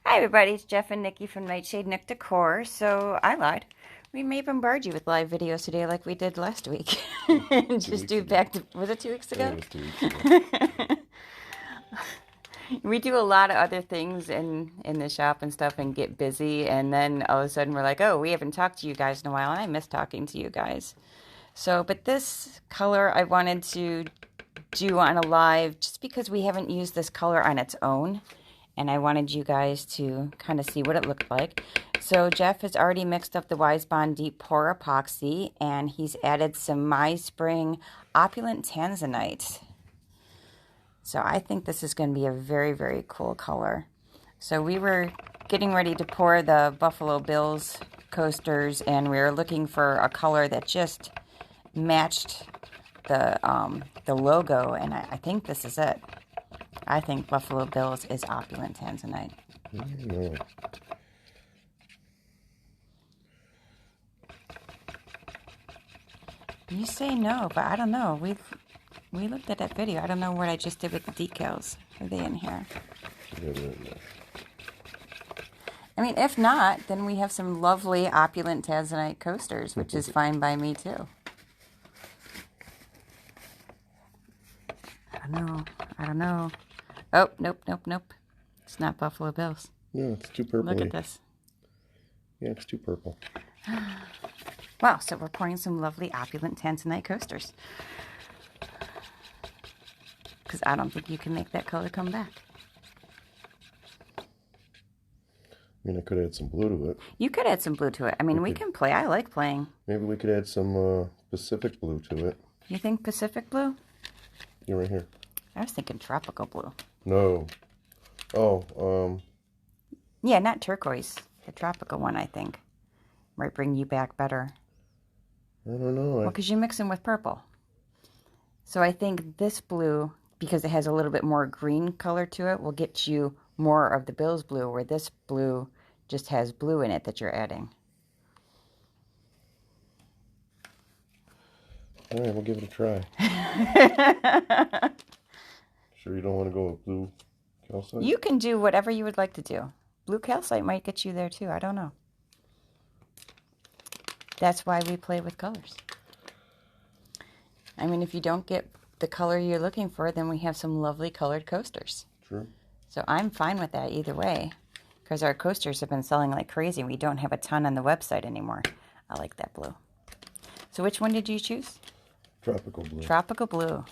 Hi everybody, it's Jeff and Nikki from nightshadenookdecor. So I lied. We may bombard you with live videos today like we did last week. Just do back to, was it 2 weeks Yeah, ago? it was 2 weeks ago. We do a lot of other things in the shop and stuff and get busy, and then all of a sudden we're like, oh, we haven't talked to you guys in a while, and I miss talking to you guys. So, but this color I wanted to do on a live just because we haven't used this color on its own, and I wanted you guys to kind of see what it looked like. So Jeff has already mixed up the Wisebond Deep Pour Epoxy, and he's added some meyspring Opulent Tanzanite. So I think this is going to be a very, very cool color. So we were getting ready to pour the Buffalo Bills coasters, and we were looking for a color that just matched the logo, and I think this is it. I think Buffalo Bills is Opulent Tanzanite. Yeah. You say no, but I don't know. We looked at that video. I don't know what I just did with the decals. Are they in here? I mean, if not, then we have some lovely Opulent Tanzanite coasters, which is fine by me too. I don't know. Oh, nope. It's not Buffalo Bills. No, it's too purple. Look at this. Yeah, it's too purple. Wow, so we're pouring some lovely Opulent Tanzanite coasters. Because I don't think you can make that color come back. I mean, I could add some blue to it. You could add some blue to it. I mean, we can play. I like playing. Maybe we could add some Pacific blue to it. You think Pacific blue? You're right here. I was thinking tropical blue. No. Oh, Yeah, not turquoise. The tropical one, I think, might bring you back better. I don't know. Well, because you mix them with purple. So I think this blue, because it has a little bit more green color to it, will get you more of the Bills blue, where this blue just has blue in it that you're adding. All right, we'll give it a try. Sure you don't want to go with blue calcite? You can do whatever you would like to do. Blue calcite might get you there too. I don't know. That's why we play with colors. I mean, if you don't get the color you're looking for, then we have some lovely colored coasters. True. So I'm fine with that either way, because our coasters have been selling like crazy. We don't have a ton on the website anymore. I like that blue. So which one did you choose? Tropical blue. Tropical blue.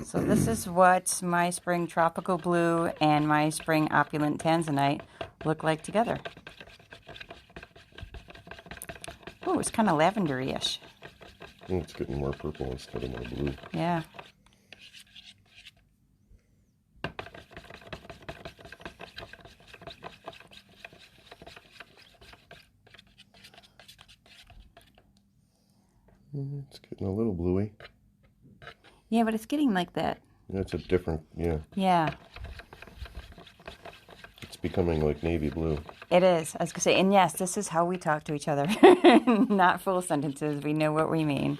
So this is what meyspring Tropical Blue and meyspring Opulent Tanzanite look like together. Oh, it's kind of lavender-ish. It's getting more purple instead of more blue. Yeah. It's getting a little bluey. Yeah, but it's getting like that. Yeah, it's a different, yeah. Yeah. It's becoming like navy blue. It is. I was going to say, and yes, this is how we talk to each other. Not full sentences. We know what we mean.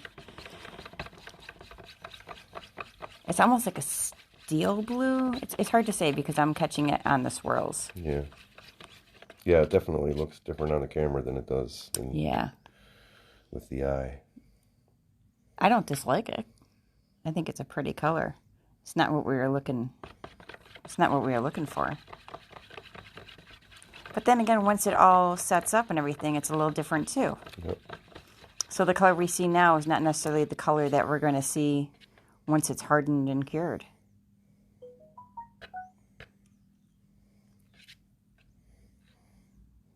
It's almost like a steel blue. It's hard to say because I'm catching it on the swirls. Yeah. Yeah, it definitely looks different on the camera than it does with the eye. I don't dislike it. I think it's a pretty color. It's not what we were looking. It's not what we were looking for. But then again, once it all sets up and everything, it's a little different too. Yep. So the color we see now is not necessarily the color that we're going to see once it's hardened and cured.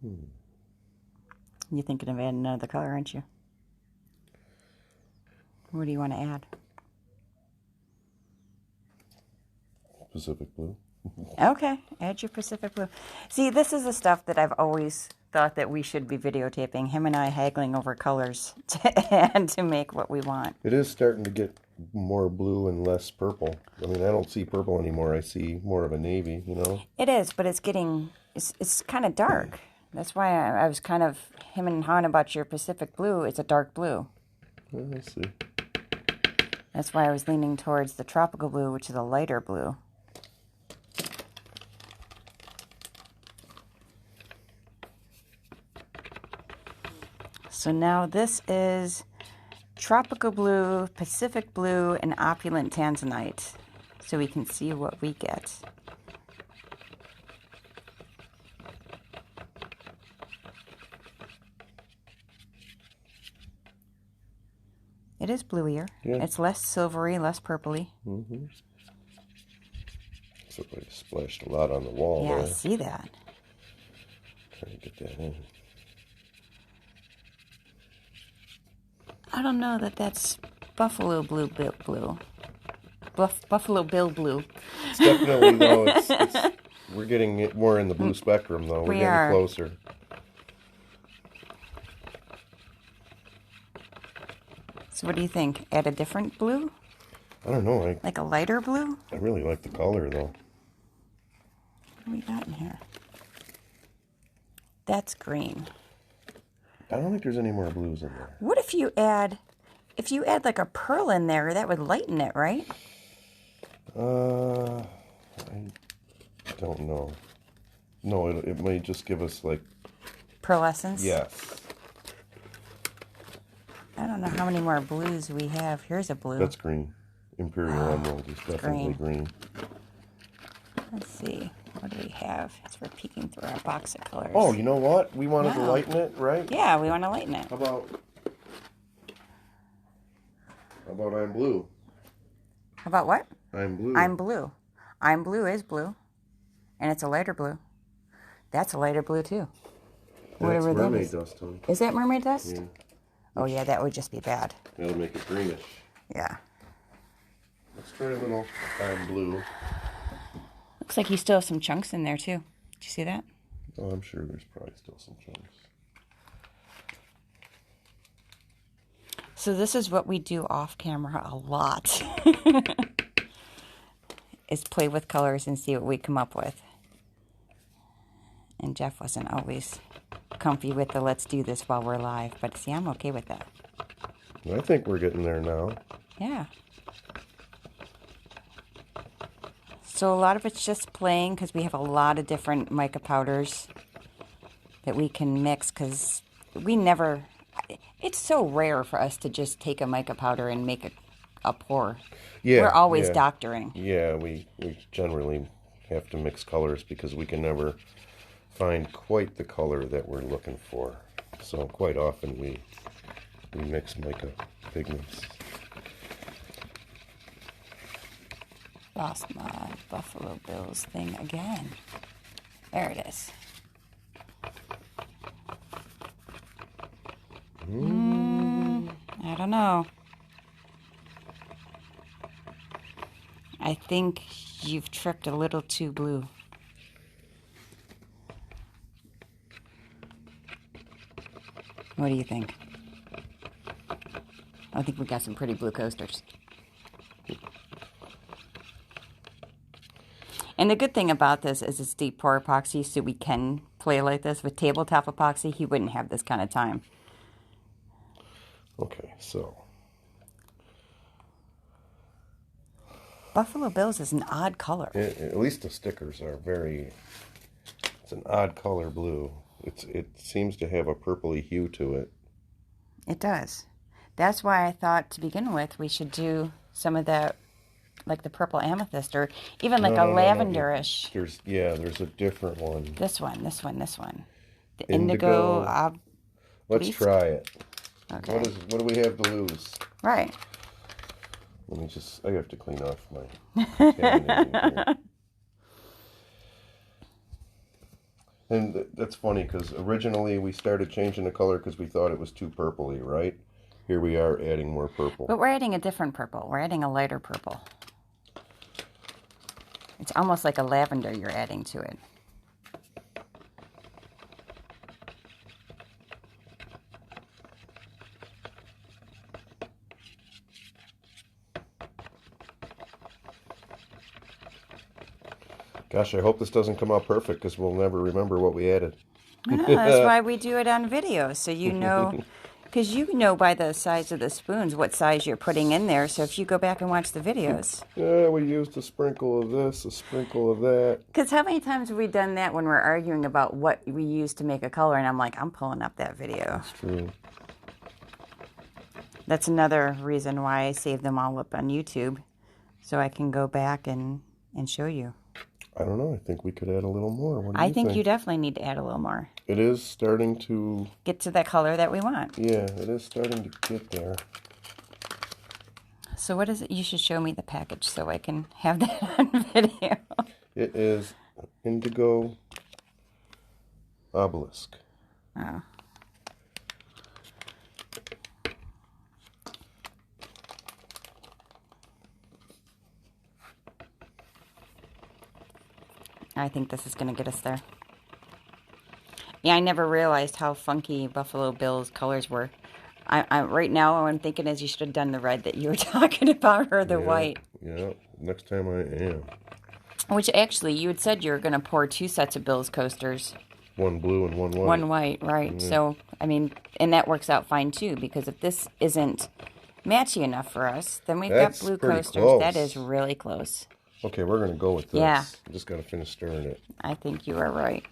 You're thinking of adding another color, aren't you? What do you want to add? Pacific blue. Okay, add your Pacific blue. See, this is the stuff that I've always thought that we should be videotaping. Him and I haggling over colors to add to make what we want. It is starting to get more blue and less purple. I mean, I don't see purple anymore. I see more of a navy, you know? It is, but it's getting, it's kind of dark. That's why I was kind of him and hawing about your Pacific blue. It's a dark blue. I see. That's why I was leaning towards the tropical blue, which is a lighter blue. So now this is tropical blue, Pacific blue, and opulent tanzanite. So we can see what we get. It is bluier. Yeah. It's less silvery, less purpley. Mm-hmm. Looks like I splashed a lot on the wall Yeah, there. I see that. Trying to get that in. I don't know that that's Buffalo Blue Bill Blue. Buffalo Bill Blue. It's definitely, though, we're getting it more in the blue spectrum, though. We're getting closer. So what do you think? Add a different blue? I don't know. Like a lighter blue? I really like the color, though. What do we got in here? That's green. I don't think there's any more blues in there. What if you add like a pearl in there? That would lighten it, right? I don't know. No, it may just give us like Pearlescence? yes. I don't know how many more blues we have. Here's a blue. That's green. Imperial Emerald is definitely green. Let's see. What do we have? As we're peeking through our box of colors. Oh, you know what? We wanted to lighten it, right? Yeah, we want to lighten it. How about I'm blue? How about what? I'm blue. I'm blue. I'm blue is blue. And it's a lighter blue. That's a lighter blue too. That's Whatever that mermaid is. dust, honey. Is that mermaid dust? Yeah. Oh yeah, that would just be bad. That'll make it greenish. Yeah. Let's try a little I'm blue. Looks like you still have some chunks in there too. Did you see that? Oh, I'm sure there's probably still some chunks. So this is what we do off camera a lot. Is play with colors and see what we come up with. And Jeff wasn't always comfy with the let's do this while we're live. But see, I'm okay with that. I think we're getting there now. Yeah. So a lot of it's just playing because we have a lot of different mica powders that we can mix because we never... It's so rare for us to just take a mica powder and make a pour. Yeah, We're always doctoring. Yeah, we generally have to mix colors because we can never find quite the color that we're looking for. So quite often we mix mica pigments. Lost my Buffalo Bills thing again. There it is. I don't know. I think you've tripped a little too blue. What do you think? I think we got some pretty blue coasters. And the good thing about this is it's deep pour epoxy, so we can play like this. With tabletop epoxy, he wouldn't have this kind of time. Okay, so Buffalo Bills is an odd color. at least the stickers are it's an odd color blue. It seems to have a purpley hue to it. It does. That's why I thought to begin with we should do some of that, like the purple amethyst, or even like a lavenderish. There's a different one. This one. The indigo. Let's try it. Okay. What do we have to lose? Right. I have to clean off my cabinet here. And that's funny because originally we started changing the color because we thought it was too purpley, right? Here we are adding more purple. But we're adding a different purple. We're adding a lighter purple. It's almost like a lavender you're adding to it. Gosh, I hope this doesn't come out perfect because we'll never remember what we added. No, that's why we do it on video, so you know, because you know by the size of the spoons what size you're putting in there, so if you go back and watch the videos. Yeah, we used a sprinkle of this, a sprinkle of that. Because how many times have we done that when we're arguing about what we use to make a color, and I'm like, I'm pulling up that video. That's true. That's another reason why I save them all up on YouTube, so I can go back and show you. I don't know. I think we could add a little more. What do I you think think? you definitely need to add a little more. It is starting to... Get to that color that we want. Yeah, it is starting to get there. So what is it? You should show me the package so I can have that on video. It is indigo obelisk. Oh. I think this is going to get us there. Yeah, I never realized how funky Buffalo Bill's colors were. Right now, what I'm thinking is you should have done the red that you were talking about, or the white. Yeah, next time I am. Which actually, you had said you were going to pour 2 sets of Bill's coasters. One blue and one white. One white, right. Yeah. So, I mean, and that works out fine too, because if this isn't matchy enough for us, then we've got blue coasters. Close. That is really close. Okay, we're going to go with this. Yeah. I just got to finish stirring it. I think you are right.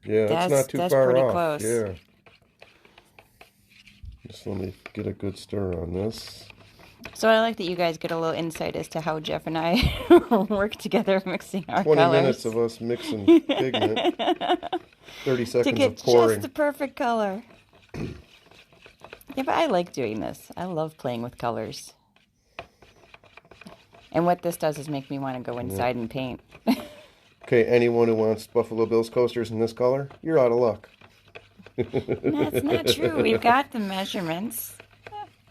Yeah, that's not too far pretty off. Close. Yeah. Just let me get a good stir on this. So I like that you guys get a little insight as to how Jeff and I work together mixing our 20 colors. minutes of us mixing pigment. 30 seconds to get of pouring. just the perfect color. Yeah, but I like doing this. I love playing with colors. And what this does is make me want to go inside and paint. Okay, anyone who wants Buffalo Bill's coasters in this color, you're out of luck. That's not true. We've got the measurements.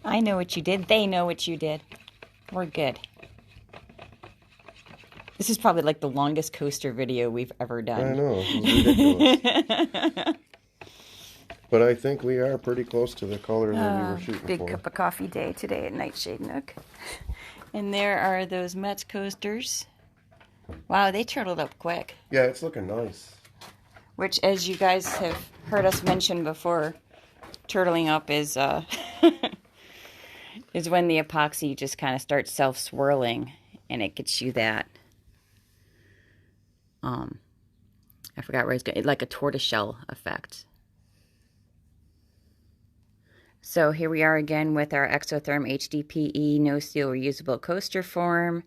I know what you did. They know what you did. We're good. This is probably like the longest coaster video we've ever done. I know. It's ridiculous. But I think we are pretty close to the color that we were shooting for. Big cup of coffee day today at Nightshade Nook. And there are those Mets coasters. Wow, they turtled up quick. Yeah, it's looking nice. Which, as you guys have heard us mention before, turtling up is is when the epoxy just kind of starts self-swirling, and it gets you that. I forgot where it's going. Like a tortoiseshell effect. So here we are again with our exotherm hdpe no seal reusable coaster form.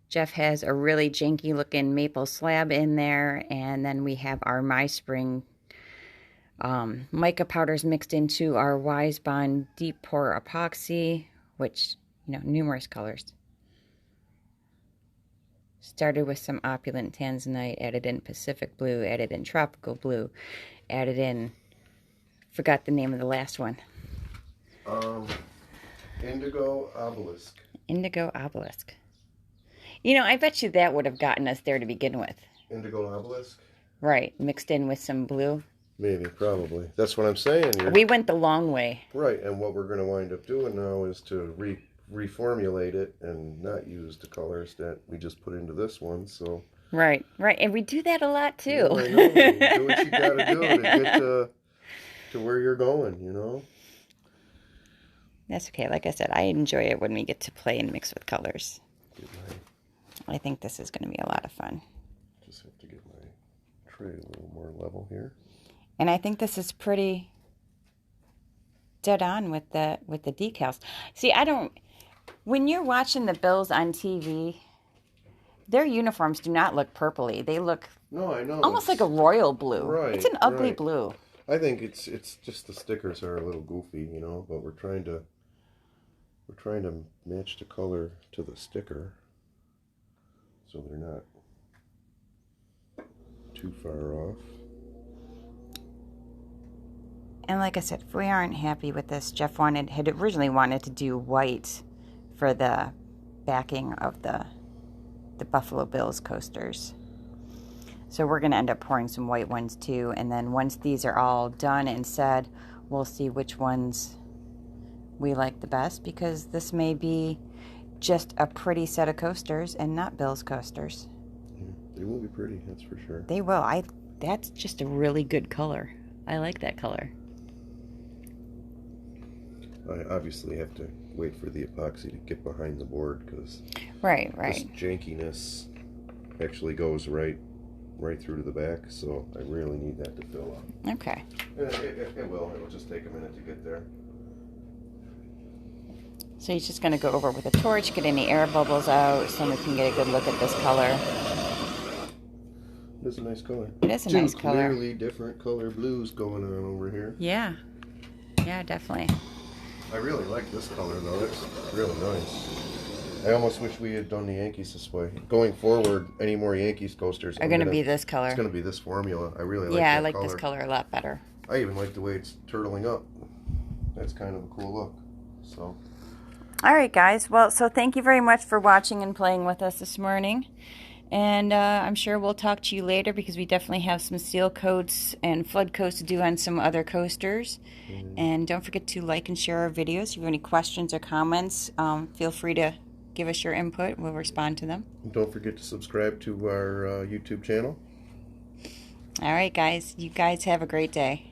Jeff has a really janky looking maple slab in there, and then we have our meyspring mica powders mixed into our wisebond deep pour epoxy, which, you know, numerous colors. Started with some opulent tanzanite, added in Pacific blue, added in tropical blue, added in, forgot the name of the last one. Indigo obelisk. Indigo obelisk. You know, I bet you that would have gotten us there to begin with. Indigo obelisk? Right, mixed in with some blue. Maybe, probably. That's what I'm saying. We went the long way. Right, and what we're going to wind up doing now is to reformulate it and not use the colors that we just put into this one, so... Right, and we do that a lot, too. Yeah, I know. Do what you got to do to get to where you're going, you know? That's okay. Like I said, I enjoy it when we get to play and mix with colors. I think this is going to be a lot of fun. Just have to get my tray a little more level here. And I think this is pretty dead on with the decals. See, when you're watching the Bills on TV, their uniforms do not look purpley. They look almost like a royal blue. Right, it's an ugly blue. I think it's just the stickers are a little goofy, you know, but we're trying to match the color to the sticker so they're not too far off. And like I said, if we aren't happy with this, Jeff had originally wanted to do white for the backing of the Buffalo Bills coasters. So we're going to end up pouring some white ones too. And then once these are all done and said, we'll see which ones we like the best, because this may be just a pretty set of coasters and not Bill's coasters. Yeah, they will be pretty, that's for sure. They will. That's just a really good color. I like that color. I obviously have to wait for the epoxy to get behind the board, because right. this jankiness actually goes right through to the back, so I really need that to fill up. Okay. It will. It'll just take a minute to get there. So he's just going to go over with a torch, get any air bubbles out, so we can get a good look at this color. It is a nice color. It is a nice color. Clearly different color blues going on over here. Yeah. Yeah, definitely. I really like this color though. It's really nice. I almost wish we had done the Yankees this way. Going forward, any more Yankees coasters are going to be this color. It's going to be this formula. I really like Yeah, that I like color. this color a lot better. I even like the way it's turtling up. That's kind of a cool look. So. All right, guys. Well, so thank you very much for watching and playing with us this morning. And I'm sure we'll talk to you later because we definitely have some seal coats and flood coats to do on some other coasters. And don't forget to like and share our videos. If you have any questions or comments, feel free to give us your input. We'll respond to them. Don't forget to subscribe to our YouTube channel. All right, guys. You guys have a great day.